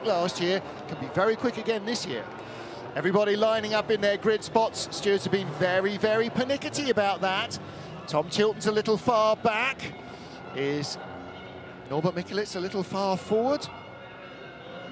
quick last year, can be very quick again this year. Everybody lining up in their grid spots. Stewards have been very, very pernickety about that. Tom Chilton's a little far back. Is Norbert Mikulits a little far forward?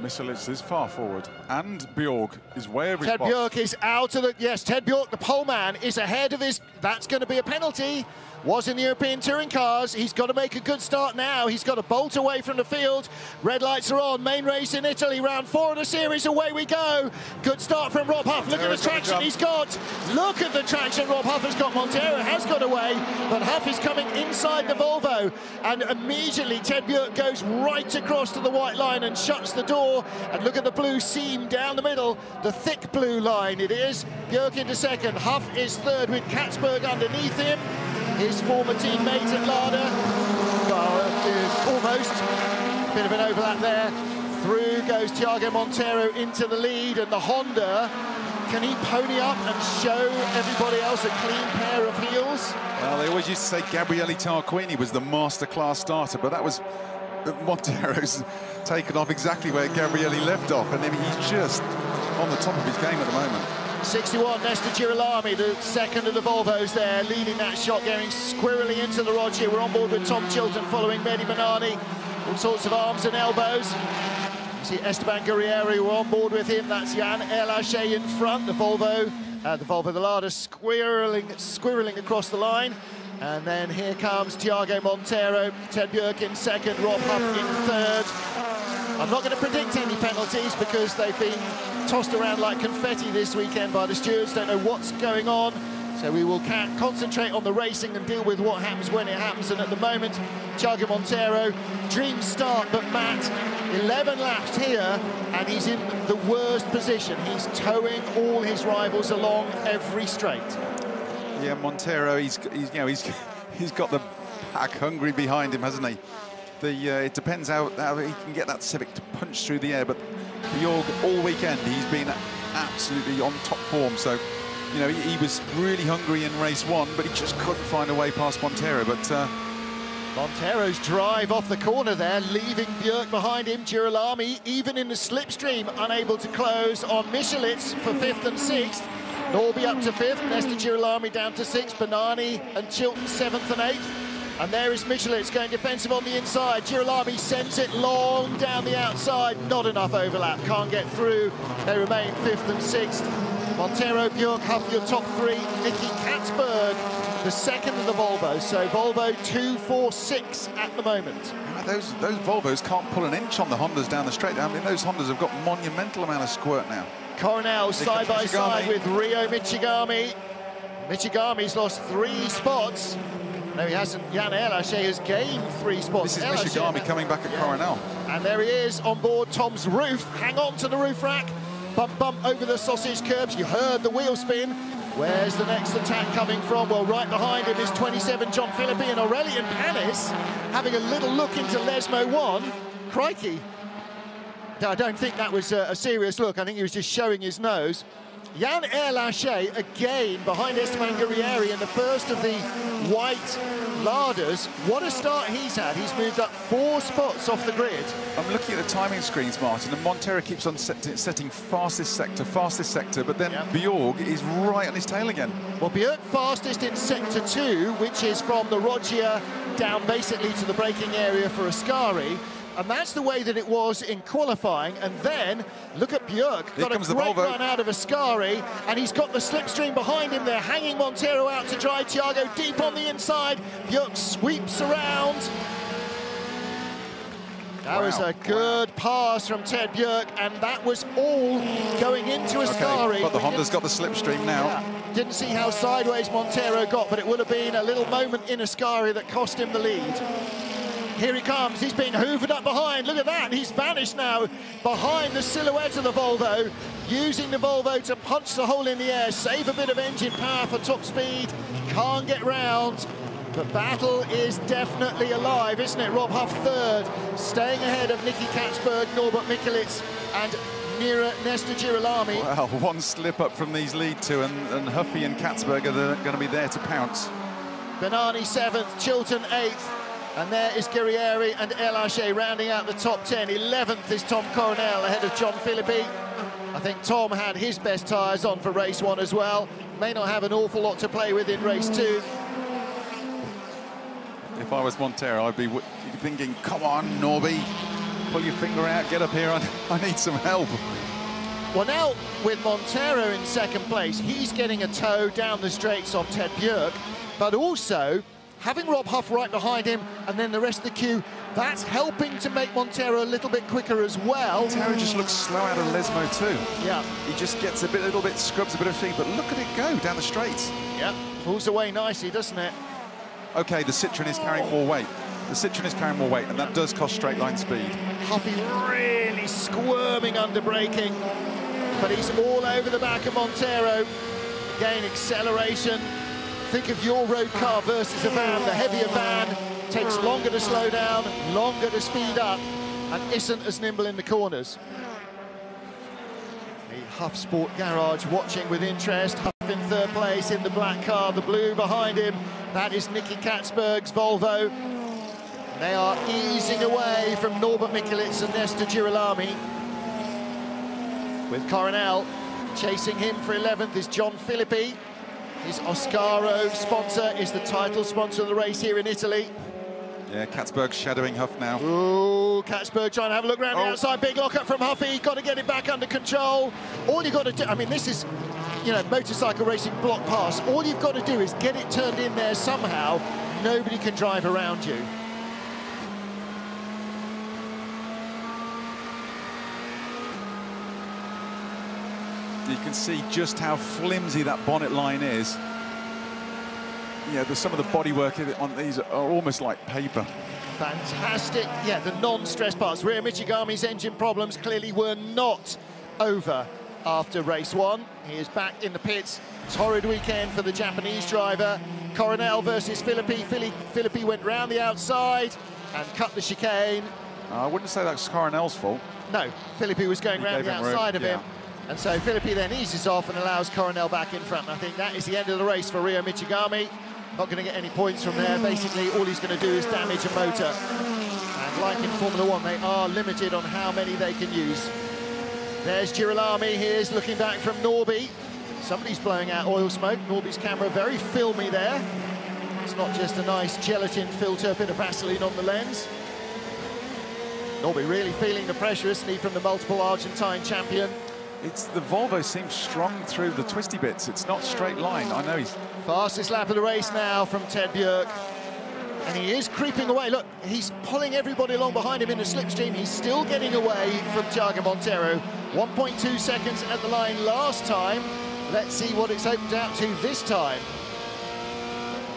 Mikulits is far forward, and Bjork is way over his Ted box. Bjork is out of the... Yes, Ted Bjork, the pole man, is ahead of his... That's going to be a penalty. Was in the European Touring Cars. He's got to make a good start now. He's got to bolt away from the field. Red lights are on. Main race in Italy. Round 4 of the series. Away we go. Good start from Rob Huff. Look at the traction he's got. Look at the traction Rob Huff has got. Montero has got away, but Huff is coming inside the Volvo. And immediately Ted Bjork goes right across to the white line and shuts the door. And look at the blue seam down the middle. The thick blue line it is. Bjork into second. Huff is third with Katzberg underneath him. His former teammate at Lada, well, almost, bit of an overlap there. Through goes Thiago Montero into the lead, and the Honda, can he pony up and show everybody else a clean pair of heels? Well, they always used to say Gabriele Tarquini was the masterclass starter, but that was Montero's taken off exactly where Gabriele left off, and then he's just on the top of his game at the moment. 61, Nesta Girolami, the second of the Volvos there, leading that shot, going squirrely into the Roger. We're on board with Tom Chilton following Mehdi Benani. All sorts of arms and elbows. You see Esteban Guerrieri, we're on board with him. That's Jan Erlaché in front, the Volvo, the Lada squirreling across the line. And then here comes Thiago Montero, Ted Bjork in second, Rob Huff in third. I'm not going to predict any penalties because they've been tossed around like confetti this weekend by the stewards. Don't know what's going on, so we will concentrate on the racing and deal with what happens when it happens. And at the moment, Thiago Montero, dream start, but Matt, 11 laps here, and he's in the worst position. He's towing all his rivals along every straight. Yeah, Montero, he's got the pack hungry behind him, hasn't he? It depends how he can get that Civic to punch through the air, but Bjork all weekend he's been absolutely on top form. So, you know, he was really hungry in race 1, but he just couldn't find a way past Montero. But Montero's drive off the corner there, leaving Bjork behind him. Girolami, even in the slipstream, unable to close on Mikulits for 5th and 6th. Norby up to 5th, Nesta Girolami down to 6th, Benani and Chilton 7th and 8th. And there is Mikulits going defensive on the inside. Girolami sends it long down the outside. Not enough overlap, can't get through. They remain 5th and 6th. Montero, Bjork, Huff, your top 3. Nicky Katzberg, the second of the Volvo. So Volvo 2, 4, 6 at the moment. Those Volvos can't pull an inch on the Hondas down the straight. I mean, those Hondas have got monumental amount of squirt now. Coronel side by side with Rio Michigami. Michigami's lost 3 spots. No, he hasn't. Jan Erlaché has gained 3 spots. This is Michigami coming back at Coronel. And there he is on board Tom's roof. Hang on to the roof rack. Bump, bump over the sausage curbs. You heard the wheel spin. Where's the next attack coming from? Well, right behind him is 27 John Philippi and Aurelian Panis having a little look into Lesmo 1. Crikey. I don't think that was a serious look. I think he was just showing his nose. Jan Erlaché again behind Esteban Guerrieri in the first of the white Ladas. What a start he's had. He's moved up 4 spots off the grid. I'm looking at the timing screens, Martin, and Montero keeps on setting fastest sector, but then Bjork is right on his tail again. Well, Bjork fastest in sector 2, which is from the Roggia down basically to the braking area for Ascari. And that's the way that it was in qualifying. And then, look at Bjork. Got a great run out of Ascari, and he's got the slipstream behind him there, hanging Montero out to dry. Thiago deep on the inside. Bjork sweeps around. That was a good pass from Ted Bjork, and that was all going into Ascari. Okay, but the Honda's got the slipstream now. Yeah, didn't see how sideways Montero got, but it would have been a little moment in Ascari that cost him the lead. Here he comes, he's being hoovered up behind, look at that, he's vanished now behind the silhouette of the Volvo, using the Volvo to punch the hole in the air, save a bit of engine power for top speed, can't get round. The battle is definitely alive, isn't it? Rob Huff third, staying ahead of Nicky Katzberg, Norbert Mikulits and Nesta Girolami. Well, one slip up from these lead two, and Huffy and Katzberg are going to be there to pounce. Benani 7th, Chilton 8th. And there is Guerrieri and El Haché rounding out the top 10. 11th is Tom Coronel ahead of John Philippi. I think Tom had his best tyres on for race 1 as well. May not have an awful lot to play with in race 2. If I was Montero, I'd be thinking, come on, Norby, pull your finger out, get up here, I need some help. Well, now with Montero in second place, he's getting a tow down the straights off Ted Bjerg, but also having Rob Huff right behind him and then the rest of the queue, that's helping to make Montero a little bit quicker as well. Montero just looks slow out of Lesmo too. Yeah. He just gets a little bit, scrubs a bit of feet, but look at it go down the straights. Yeah, pulls away nicely, doesn't it? Okay, the Citroen is carrying more weight. The Citroen is carrying more weight, and that does cost straight line speed. Huffy really squirming under braking, but he's all over the back of Montero. Again, acceleration. Think of your road car versus a van. The heavier van takes longer to slow down, longer to speed up, and isn't as nimble in the corners. The Huff Sport Garage watching with interest. Huff in third place in the black car, the blue behind him. That is Nicky Katzberg's Volvo. They are easing away from Norbert Mikulits and Nestor Girolami. With Coronel chasing him for 11th is John Philippi. His Oscaro sponsor is the title sponsor of the race here in Italy. Yeah, Katzberg shadowing Huff now. Ooh, Katzberg trying to have a look around the outside. Big lockup from Huffy. Got to get it back under control. All you've got to do, I mean, this is, you know, motorcycle racing block pass. All you've got to do is get it turned in there somehow. Nobody can drive around you. You can see just how flimsy that bonnet line is. Yeah, some of the bodywork on these are almost like paper. Fantastic. Yeah, the non-stress parts. Ryo Michigami's engine problems clearly were not over after race 1. He is back in the pits. Torrid weekend for the Japanese driver. Coronel versus Philippi. Philippi went round the outside and cut the chicane. I wouldn't say that's Coronel's fault. No, Philippi was going round the outside of him. And so Philippi then eases off and allows Coronel back in front. And I think that is the end of the race for Ryo Michigami. Not going to get any points from there. Basically, all he's going to do is damage a motor. And like in Formula 1, they are limited on how many they can use. There's Girolami. Here's looking back from Norby. Somebody's blowing out oil smoke. Norby's camera very filmy there. It's not just a nice gelatin filter, a bit of Vaseline on the lens. Norby really feeling the pressure, isn't he, from the multiple Argentine champion. The Volvo seems strong through the twisty bits. It's not straight line. I know he's... Fastest lap of the race now from Ted Bjerg. And he is creeping away. Look, he's pulling everybody along behind him in the slipstream. He's still getting away from Thiago Montero. 1.2 seconds at the line last time. Let's see what it's opened out to this time.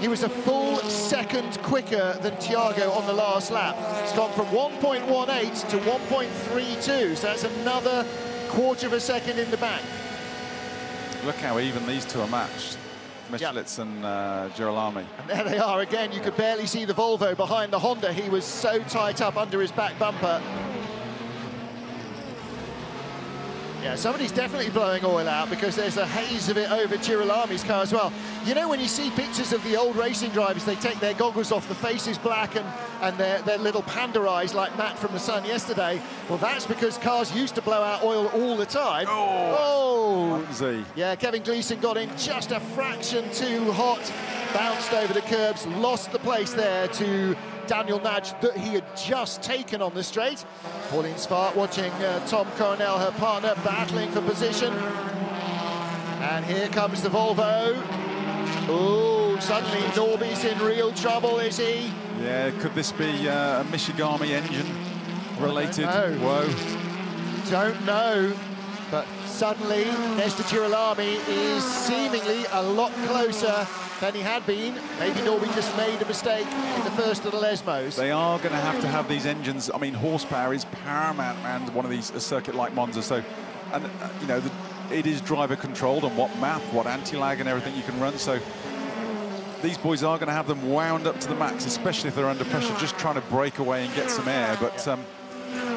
He was a full second quicker than Thiago on the last lap. It's gone from 1.18 to 1.32. So that's another quarter of a second in the back. Look how even these two are matched. Mikulits and Girolami. And there they are again. You could barely see the Volvo behind the Honda. He was so tight up under his back bumper. Yeah, somebody's definitely blowing oil out because there's a haze of it over Girolami's car as well. You know, when you see pictures of the old racing drivers, they take their goggles off, the face is black and their little panda eyes like Matt from The Sun yesterday. Well, that's because cars used to blow out oil all the time. Oh! Yeah, Kevin Gleeson got in just a fraction too hot, bounced over the curbs, lost the place there to Daniel Nudge that he had just taken on the straight. Pauline Svart watching Tom Coronel, her partner, battling for position. And here comes the Volvo. Oh, suddenly Norby's in real trouble, is he? Yeah, could this be a Michigami engine related? Whoa. Don't know. But suddenly, Nestor Girolami is seemingly a lot closer than he had been. Maybe Norby just made a mistake in the first of the Lesmos. They are going to have these engines. I mean, horsepower is paramount around one of these, a circuit like Monza. So, and you know, it is driver controlled on what map, what anti-lag and everything you can run. So these boys are going to have them wound up to the max, especially if they're under pressure, just trying to break away and get some air. But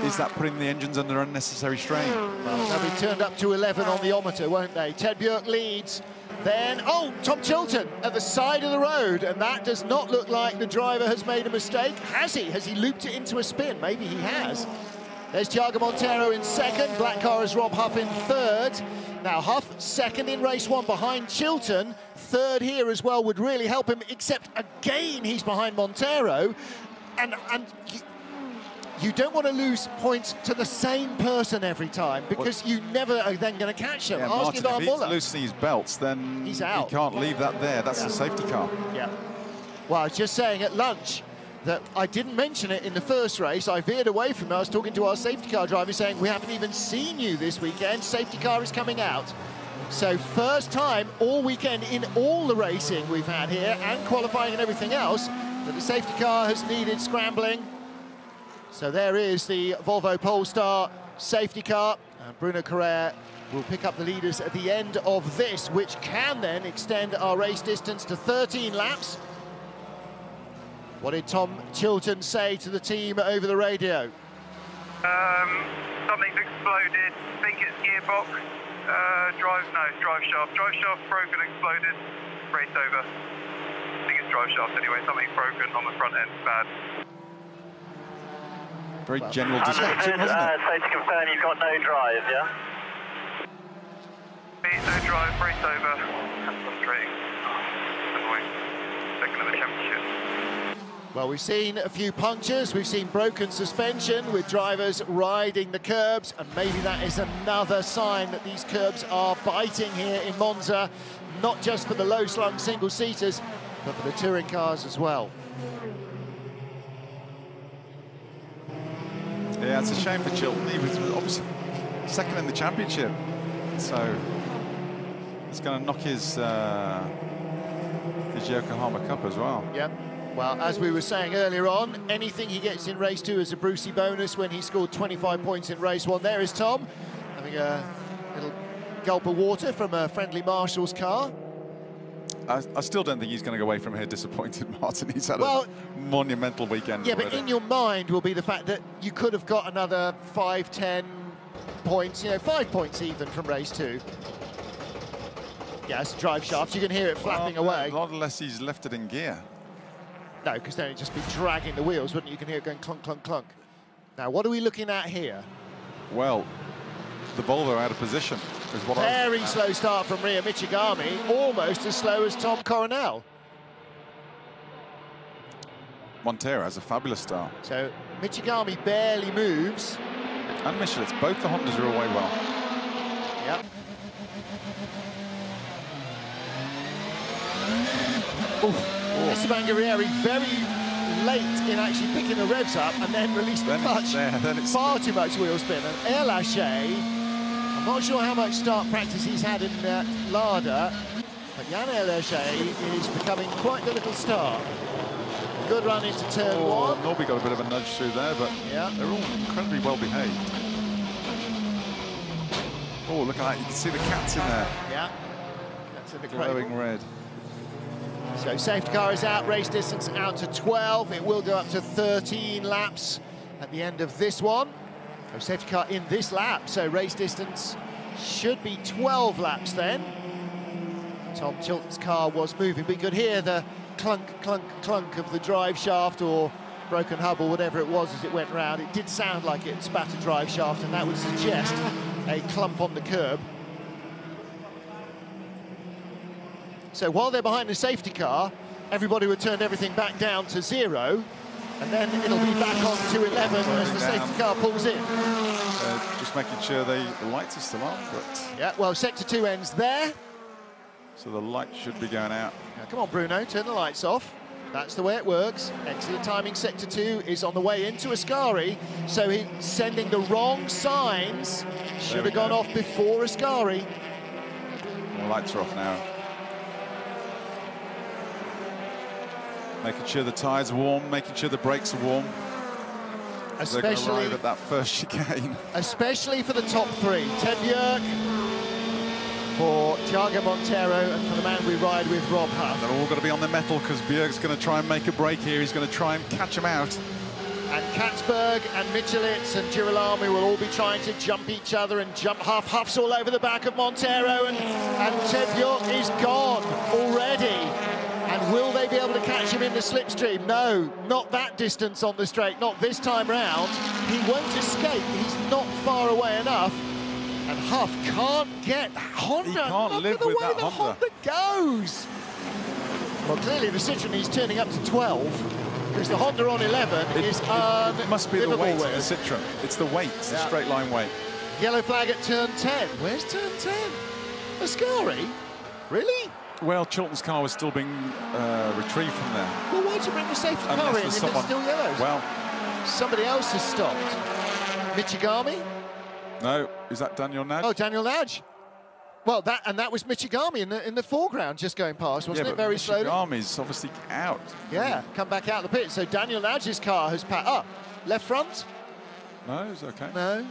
is that putting the engines under unnecessary strain? Well, they'll be turned up to 11 on the odometer, won't they? Ted Bjerg leads. Then, oh, Tom Chilton at the side of the road, and that does not look like the driver has made a mistake. Has he? Has he looped it into a spin? Maybe he has. There's Thiago Monteiro in second. Black car is Rob Huff in third. Now, Huff second in race one behind Chilton. Third here as well would really help him, except again he's behind Monteiro. And you don't want to lose points to the same person every time, because you never are then going to catch him. Yeah, Martin, if he's Muller. loosening his belts, then He's out. He can't leave that there. That's the safety car. Yeah. Well, I was just saying at lunch that I didn't mention it in the first race. I veered away from it. I was talking to our safety car driver saying, we haven't even seen you this weekend. Safety car is coming out. So first time all weekend in all the racing we've had here and qualifying and everything else that the safety car has needed scrambling. So there is the Volvo Polestar safety car, and Bruno Carrère will pick up the leaders at the end of this, which can then extend our race distance to 13 laps. What did Tom Chilton say to the team over the radio? Something's exploded. I think it's gearbox. Drive shaft broken, exploded. Race over. I think it's drive shaft anyway. Something's broken on the front end. Bad. Very general description, wasn't it? So to confirm, you've got no drive, yeah? No drive. Race over. Concentrating. Annoying. Second in the championship. Well, we've seen a few punctures, we've seen broken suspension with drivers riding the curbs, and maybe that is another sign that these curbs are biting here in Monza, not just for the low-slung single-seaters, but for the touring cars as well. Yeah, it's a shame for Chilton. He was obviously second in the championship, so it's going to knock his Yokohama Cup as well. Yep. Well, as we were saying earlier on, anything he gets in race 2 is a Brucey bonus when he scored 25 points in race 1. There is Tom, having a little gulp of water from a friendly Marshall's car. I still don't think he's going to go away from here disappointed, Martin. He's had a monumental weekend. Yeah, already. but in your mind will be the fact that you could have got another 5, 10 points, 5 points even from race 2. Yeah, it's a drive shaft. You can hear it flapping away. Not unless he's left it in gear. No, because then it'd just be dragging the wheels, wouldn't you? You can hear it going clunk, clunk, clunk. Now, what are we looking at here? Well, the Volvo out of position is what Very slow start from Ria Michigami, almost as slow as Tom Coronel. Monteiro has a fabulous start. So Michigami barely moves. And Michelin, both the Hondas are away well. Yep. Oof. Esteban Guerrieri very late in actually picking the revs up and then released the clutch. Far too much wheel spin. And Air Lachey, I'm not sure how much start practice he's had in Lada, but Jan Air Lachey is becoming quite the little star. Good run into turn 1. Norby got a bit of a nudge through there, but they're all incredibly well behaved. Oh, look at that. You can see the cats in there. Yeah. That's in the glowing cradle. red. So safety car is out, race distance out to 12. It will go up to 13 laps at the end of this one. So safety car in this lap, so race distance should be 12 laps then. Tom Chilton's car was moving. We could hear the clunk, clunk, clunk of the drive shaft or broken hub or whatever it was as it went round. It did sound like it spat a drive shaft, and that would suggest a clump on the curb. So while they're behind the safety car, everybody would turn everything back down to 0, and then it'll be back on to 11 as the safety car pulls in. Just making sure the lights are still on, but... Yeah, well, sector 2 ends there. So the light should be going out. Now, come on, Bruno, turn the lights off. That's the way it works. Excellent timing. Sector 2 is on the way into Ascari, so he's sending the wrong signs. Should have gone off before Ascari. The lights are off now. Making sure the tyres are warm, making sure the brakes are warm. Especially they're going to arrive at that first chicane. Especially for the top 3. Ted Bjerg, for Thiago Monteiro, and for the man we ride with, Rob Huff. They're all going to be on the metal because Bjerg's going to try and make a break here. He's going to try and catch him out. And Katzberg and Michelitz and Girolami will all be trying to jump each other and jump Huff's all over the back of Montero, and Ted Bjork is gone already. And will they be able to catch him in the slipstream? No, not that distance on the straight, not this time round. He won't escape, he's not far away enough. And Huff can't get Honda. He can't live with that Honda goes. Well, clearly the Citroen is turning up to 12. Because the Honda on 11 is it must be the weight of the with. Citroen. It's the weight, it's the straight line weight. Yellow flag at turn 10. Where's turn 10? Ascari? Really? Well, Chilton's car was still being retrieved from there. Well, why'd you bring the safety car in if it's still yellows? Well, somebody else has stopped. Michigami? No, is that Daniel Nagy? Oh, Daniel Nagy. Well, that was Michigami in the foreground just going past, wasn't it? Very slowly. Michigami's obviously out. Yeah, come back out of the pit. So Daniel Nagy's car has passed. Oh, left front? No, it's okay. No.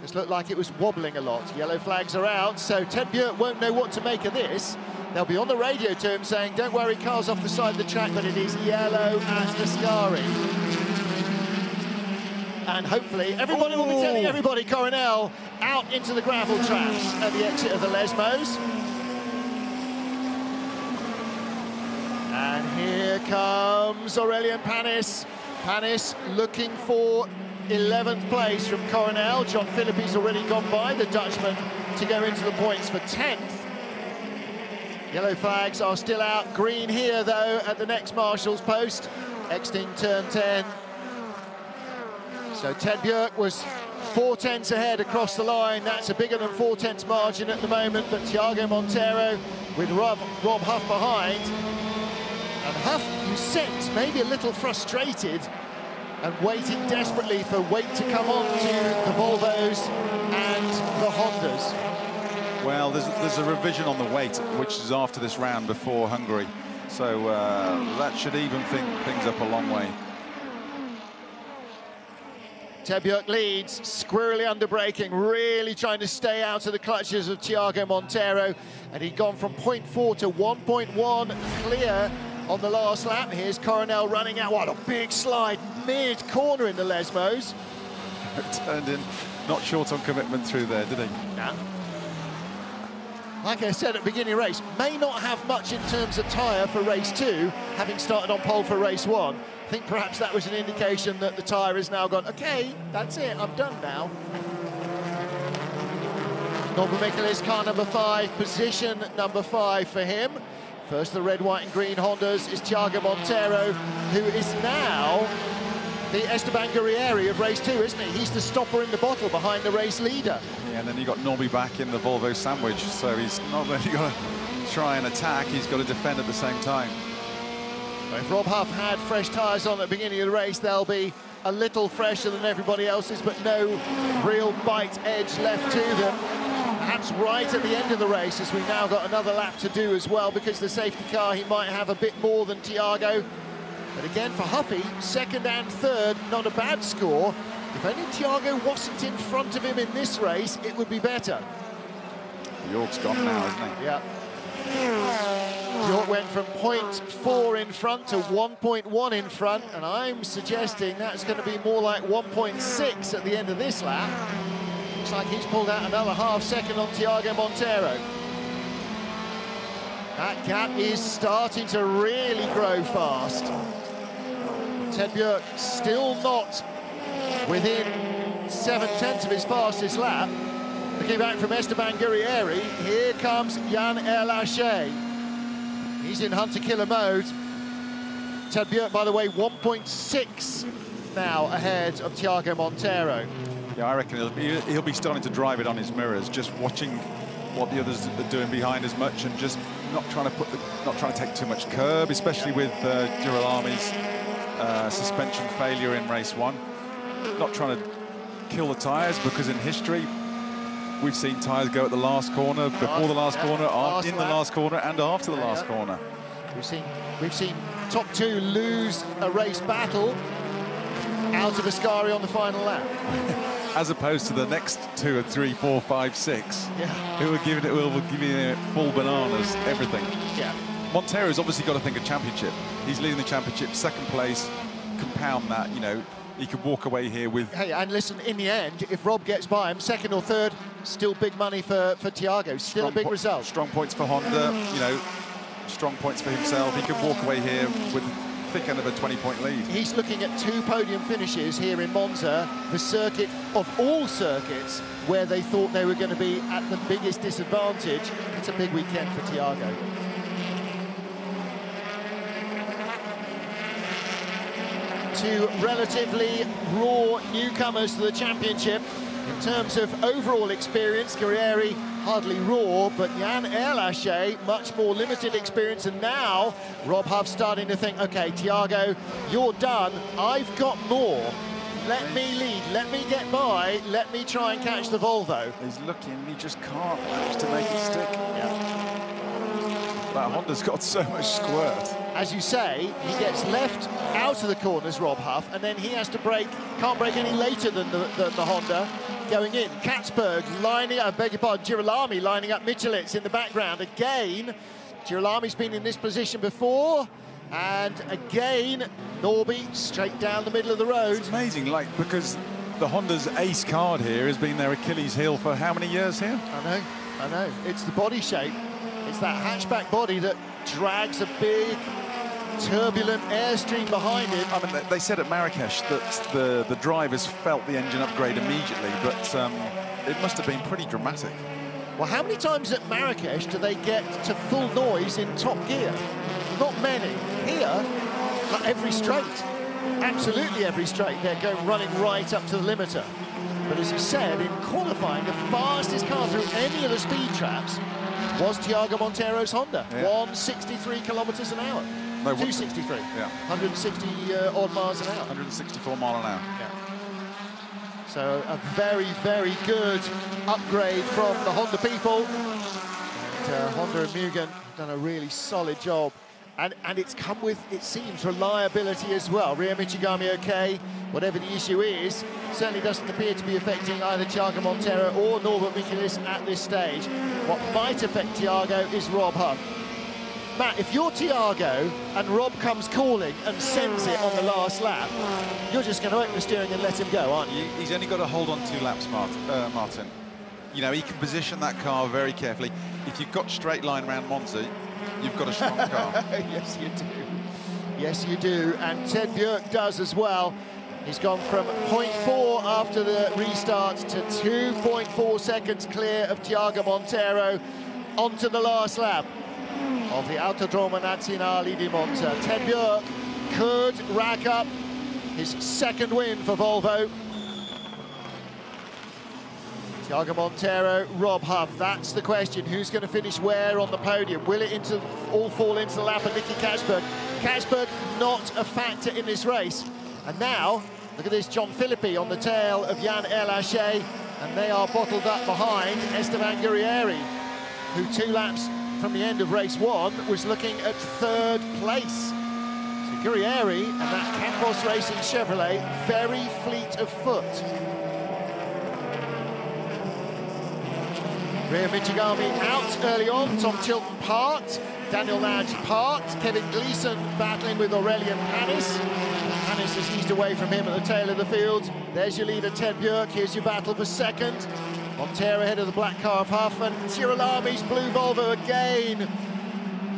This looked like it was wobbling a lot. Yellow flags are out, so Ted Bjork won't know what to make of this. They'll be on the radio to him saying, don't worry, car's off the side of the track, but it is yellow at Ascari. And hopefully everybody will be telling everybody Coronel out into the gravel traps at the exit of the Lesmos. And here comes Aurelien Panis. Panis looking for 11th place from Coronel. John Phillippe's already gone by, the Dutchman, to go into the points for 10th. Yellow flags are still out. Green here, though, at the next marshal's post. Exiting turn 10. So Ted Bjork was 4 tenths ahead across the line. That's a bigger than 4 tenths margin at the moment, but Thiago Monteiro with Rob Huff behind. And Huff, you sense, maybe a little frustrated and waiting desperately for weight to come on to the Volvos and the Hondas. Well, there's a revision on the weight, which is after this round before Hungary. So that should even things up a long way. Ted Bjork leads, squirrely under braking, really trying to stay out of the clutches of Thiago Monteiro. And he'd gone from 0.4 to 1.1 clear on the last lap. Here's Coronel running out. What a big slide mid-corner in the Lesmos. Turned in, not short on commitment through there, did he? No. Like I said at the beginning of the race, may not have much in terms of tyre for race 2, having started on pole for race 1. I think perhaps that was an indication that the tyre has now gone, okay, that's it, I'm done now. Norbert Michelis, car number 5, position number 5 for him. First, the red, white and green Hondas is Thiago Monteiro, who is now the Esteban Guerrieri of race 2, isn't he? He's the stopper in the bottle behind the race leader. Yeah, and then you got Norby back in the Volvo sandwich, so he's not only got to try and attack, he's got to defend at the same time. If Rob Huff had fresh tyres on at the beginning of the race, they'll be a little fresher than everybody else's, but no real bite edge left to them. Perhaps right at the end of the race, as we've now got another lap to do as well, because the safety car, he might have a bit more than Thiago. But again, for Huffy, 2nd and 3rd, not a bad score. If only Thiago wasn't in front of him in this race, it would be better. York's gone now, isn't he? Yeah. York went from 0.4 in front to 1.1 in front, and I'm suggesting that's going to be more like 1.6 at the end of this lap. Looks like he's pulled out another half second on Thiago Monteiro. That gap is starting to really grow fast. Ted Bjork still not within 7/10 of his fastest lap. Looking back from Esteban Guerrieri, here comes Jan Erlaché. He's in hunter-killer mode. Ted Bjork, by the way, 1.6 now ahead of Thiago Monteiro. Yeah, I reckon he'll be starting to drive it on his mirrors, just watching what the others are doing behind as much, and just not trying to take too much curb, especially with Girolami's suspension failure in race 1. Not trying to kill the tyres, because in history we've seen tyres go at the last corner, before the last corner, in the last corner, and after the last corner. We've seen top 2 lose a race battle out of Ascari on the final lap. As opposed to the next 2 or 3, 4, 5, 6, who are giving it full bananas, everything. Yeah. Monteiro's obviously got to think of championship. He's leading the championship, 2nd place, compound that, you know, he could walk away here with... Hey, and listen, in the end, if Rob gets by him, second or third, still big money for Thiago, still a big result. Strong points for Honda, you know, strong points for himself. He could walk away here with thick end of a 20-point lead. He's looking at 2 podium finishes here in Monza, the circuit of all circuits where they thought they were going to be at the biggest disadvantage. It's a big weekend for Thiago. Two relatively raw newcomers to the championship. In terms of overall experience, Guerrieri hardly raw, but Jan Erlache, much more limited experience, and now Rob Huff starting to think, okay, Thiago, you're done, I've got more. Let me lead, let me get by, let me try and catch the Volvo. He's looking, he just can't manage to make it stick. Yeah. That Honda's got so much squirt. As you say, he gets left out of the corners, Rob Huff, and then he has to brake, can't brake any later than the Honda going in. Katzberg lining up, beg your pardon, Girolami lining up Michelitz in the background. Again, Girolami's been in this position before, and again, Norby straight down the middle of the road. It's amazing, like, because the Honda's ace card here has been their Achilles heel for how many years here? I know. It's the body shape. It's that hatchback body that drags a big, turbulent airstream behind it. I mean, they said at Marrakesh that the drivers felt the engine upgrade immediately, but it must have been pretty dramatic. Well, how many times at Marrakesh do they get to full noise in top gear? Not many. Here, like every straight, absolutely every straight, they're going running right up to the limiter. But as you said, in qualifying, the fastest car through any of the speed traps was Thiago Montero's Honda, 163 kilometers an hour. No, 263. Yeah. 160 odd miles an hour. 164 mile an hour. Yeah. So a very, very good upgrade from the Honda people. And, Honda and Mugen have done a really solid job. And it's come with, it seems, reliability as well. Rio Michigami okay, whatever the issue is, certainly doesn't appear to be affecting either Thiago Montero or Norbert Michelis at this stage. What might affect Thiago is Rob Huff. Matt, if you're Thiago and Rob comes calling and sends it on the last lap, you're just going to open the steering and let him go, aren't you? He's only got to hold on 2 laps, Martin. You know, he can position that car very carefully. If you've got straight line around Monza, you've got a strong car. Yes, you do. Yes, you do. And Ted Björk does as well. He's gone from 0.4 after the restart to 2.4 seconds clear of Thiago Montero onto the last lap of the Autodromo Nazionale di Monza. Ted Björk could rack up his second win for Volvo. Thiago Montero, Rob Huff, that's the question. Who's going to finish where on the podium? Will it all fall into the lap of Nicky Katzberg? Katzberg not a factor in this race. And now, look at this, John Philippi on the tail of Jan Erlache, and they are bottled up behind Esteban Guerrieri, who 2 laps from the end of race 1 was looking at 3rd place. So Guerrieri and that Campos Racing Chevrolet, very fleet of foot. Rio Michigami out early on, Tom Chilton parked, Daniel Nudge parked, Kevin Gleeson battling with Aurelian Panis. Panis has eased away from him at the tail of the field. There's your leader, Ted Björk. Here's your battle for second. Montero ahead of the black car of Huff, and Girolami's blue Volvo again.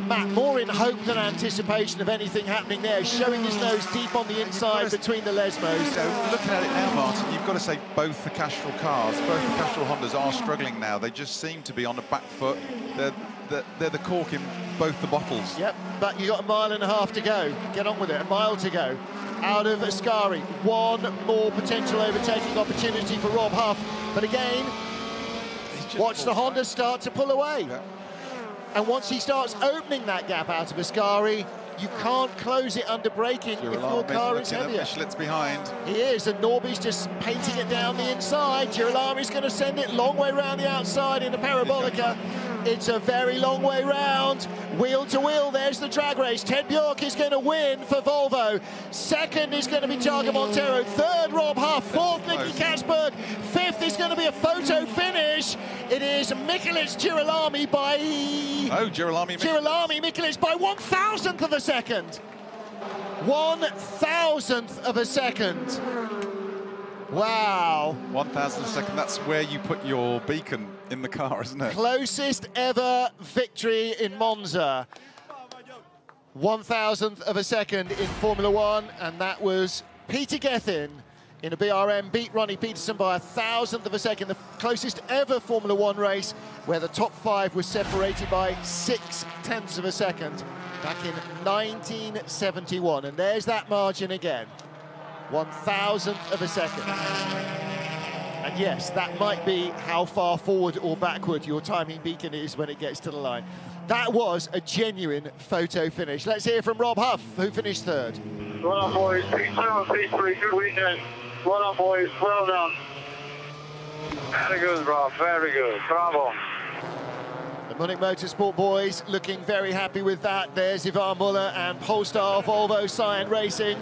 Matt, more in hope than anticipation of anything happening there, showing his nose deep on the inside between the Lesmos. So looking at it now, Martin, you've got to say both the Castrol cars, both the Castrol Hondas are struggling now. They just seem to be on the back foot. They're the cork in both the bottles. Yep, but you've got a mile and a half to go. Get on with it, a mile to go. Out of Ascari, one more potential overtaking opportunity for Rob Huff. But again, watch the Honda start to pull away. Yeah. And once he starts opening that gap out of Ascari, you can't close it under braking if your car is heavier. Michelin's behind. He is, and Norby's just painting it down the inside. Girolami's going to send it long way round the outside in a parabolica. It's a very long way round. Wheel to wheel, there's the drag race. Ted Björk is going to win for Volvo. Second is going to be Thiago Montero. Third, Rob Huff. Fourth, Nicky Katzberg. Fifth is going to be a photo finish. It is Michelis Girolami by... Oh, Girolami Michelis by 1,000th of a second. 1,000th of a second. Wow. 1,000th of a second, that's where you put your beacon in the car, isn't it? Closest ever victory in Monza. 1,000th of a second in Formula One, and that was Peter Gethin in a BRM, beat Ronnie Peterson by 1,000th of a second, the closest ever Formula One race, where the top 5 was separated by 0.6 of a second back in 1971. And there's that margin again, 1,000th of a second. And yes, that might be how far forward or backward your timing beacon is when it gets to the line. That was a genuine photo finish. Let's hear from Rob Huff, who finished third. Well done, boys. Peace out, peace free. Good weekend. Well done, boys. Well done. Very good, Rob. Very good. Bravo. The Munich Motorsport boys looking very happy with that. There's Ivan Muller and Polestar Volvo Cyan Racing.